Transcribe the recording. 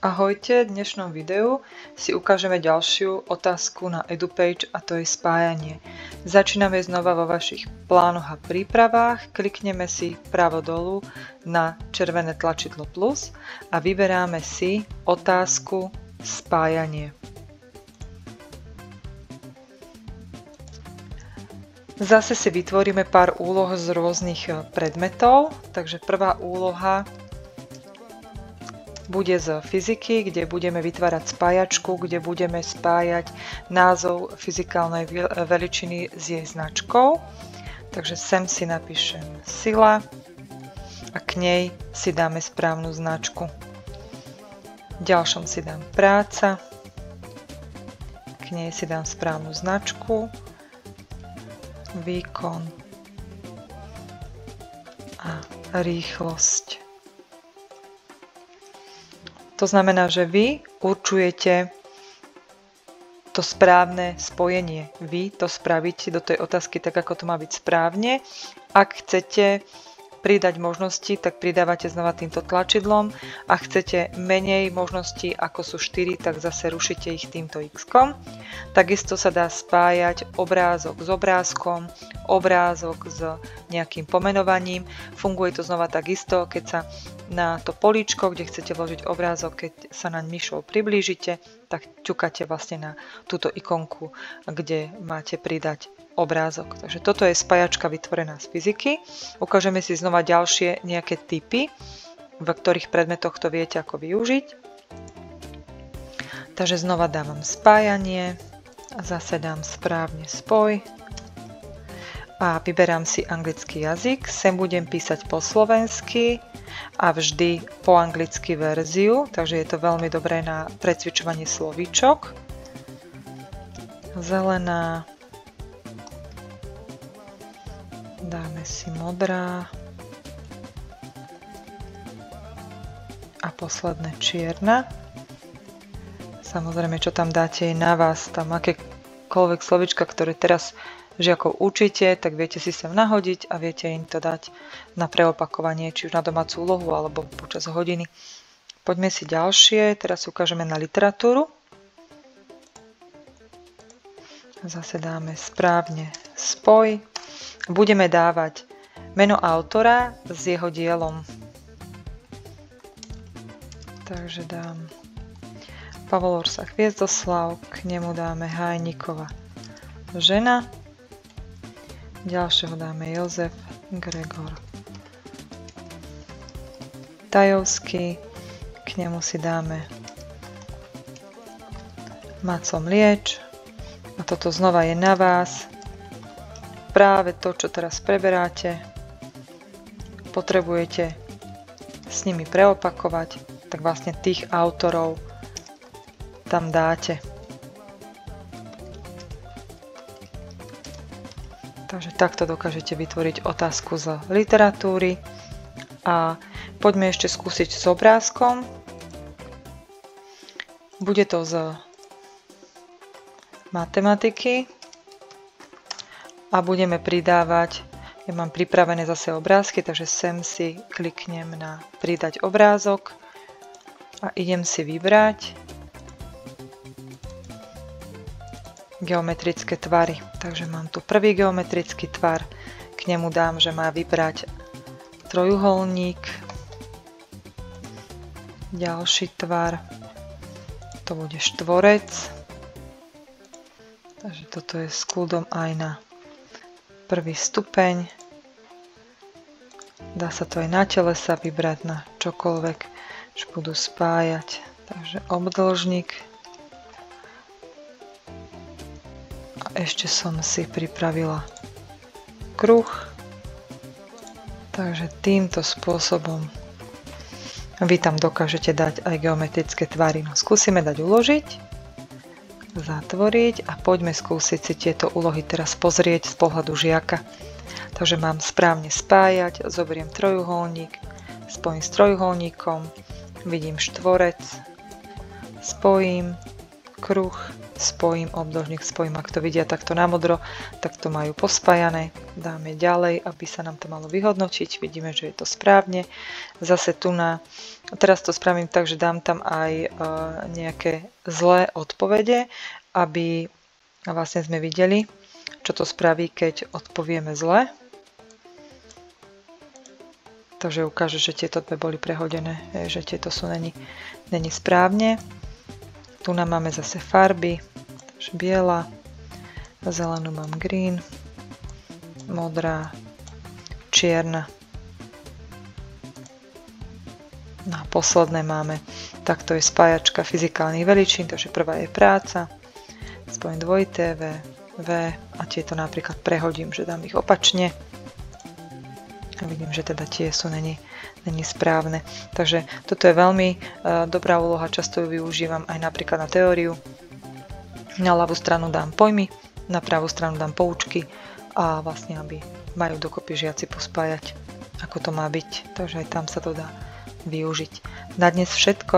Ahojte, v dnešnom videu si ukážeme ďalšiu otázku na EduPage a to je spájanie. Začíname znova vo vašich plánoch a prípravách, klikneme si pravo dolu na červené tlačidlo plus a vyberáme si otázku spájanie. Zase si vytvoríme pár úloh z rôznych predmetov, takže prvá úloha bude z fyziky, kde budeme vytvárať spájačku, kde budeme spájať názov fyzikálnej veličiny s jej značkou. Takže sem si napíšem sila a k nej si dáme správnu značku. V ďalšom si dám práca, k nej si dám správnu značku, výkon a rýchlosť. To znamená, že vy určujete to správne spojenie. Vy to spravíte do tej otázky tak, ako to má byť správne. Ak chcete pridať možnosti, tak pridávate znova týmto tlačidlom. Ak chcete menej možností, ako sú 4, tak zase rušite ich týmto X-kom. Takisto sa dá spájať obrázok s obrázkom, obrázok s nejakým pomenovaním. Funguje to znova takisto, keď sa na to políčko, kde chcete vložiť obrázok, keď sa naň myšou priblížite, tak ťukáte vlastne na túto ikonku, kde máte pridať obrázok. Takže toto je spájačka vytvorená z fyziky. Ukážeme si znova ďalšie nejaké typy, v ktorých predmetoch to viete ako využiť. Takže znova dávam spájanie a zase dám správne spoj a vyberám si anglický jazyk. Sem budem písať po slovensky a vždy po anglicky verziu, takže je to veľmi dobré na precvičovanie slovíčok. Zelená, dáme si modrá a posledné čierna. Samozrejme, čo tam dáte je na vás, tam akékoľvek slovíčka, ktoré teraz žiakov učíte, tak viete si sem nahodiť a viete im to dať na preopakovanie, či už na domácu úlohu alebo počas hodiny. Poďme si ďalšie, teraz ukážeme na literatúru. Zase dáme správne spoj. Budeme dávať meno autora s jeho dielom. Takže dám Pavol Orsach Hviezdoslav, k nemu dáme Hajníková žena, ďalšieho dáme Jozef Gregor Tajovský, k nemu si dáme Maco Mlieč a toto znova je na vás. Práve to, čo teraz preberáte, potrebujete s nimi preopakovať, tak vlastne tých autorov tam dáte. Takže takto dokážete vytvoriť otázku z literatúry. A poďme ešte skúsiť s obrázkom. Bude to z matematiky. A budeme pridávať, ja mám pripravené zase obrázky, takže sem si kliknem na pridať obrázok a idem si vybrať geometrické tvary. Takže mám tu prvý geometrický tvar, k nemu dám, že má vybrať trojuholník, ďalší tvar, to bude štvorec, takže toto je s kľudom aj na prvý stupeň. Dá sa to aj na telesa vybrať, na čokoľvek, čo budú spájať. Takže obdĺžnik. A ešte som si pripravila kruh. Takže týmto spôsobom vy tam dokážete dať aj geometrické tvary. No, skúsime dať uložiť, zatvoriť a poďme skúsiť si tieto úlohy teraz pozrieť z pohľadu žiaka. Takže mám správne spájať, zoberiem trojuholník, spojím s trojuholníkom, vidím štvorec, spojím, kruh spojím, obdĺžnik spojím, ak to vidia takto na modro, tak to majú pospájané. Dáme ďalej, aby sa nám to malo vyhodnotiť. Vidíme, že je to správne. Zase tu teraz to spravím tak, že dám tam aj nejaké zlé odpovede, aby vlastne sme videli, čo to spraví, keď odpovieme zle. Takže ukáže, že tieto dve boli prehodené, že tieto sú není správne. Tu nám máme zase farby, takže biela, zelenú mám green, modrá, čierna. No a posledné máme, takto je spájačka fyzikálnych veličín, takže prvá je práca, spojím dvojité V a tieto napríklad prehodím, že dám ich opačne. A vidím, že teda tie sú není správne. Takže toto je veľmi dobrá úloha, často ju využívam aj napríklad na teóriu. Na ľavú stranu dám pojmy, na pravú stranu dám poučky a vlastne, aby majú dokopy žiaci pospájať, ako to má byť. Takže aj tam sa to dá využiť. Na dnes všetko.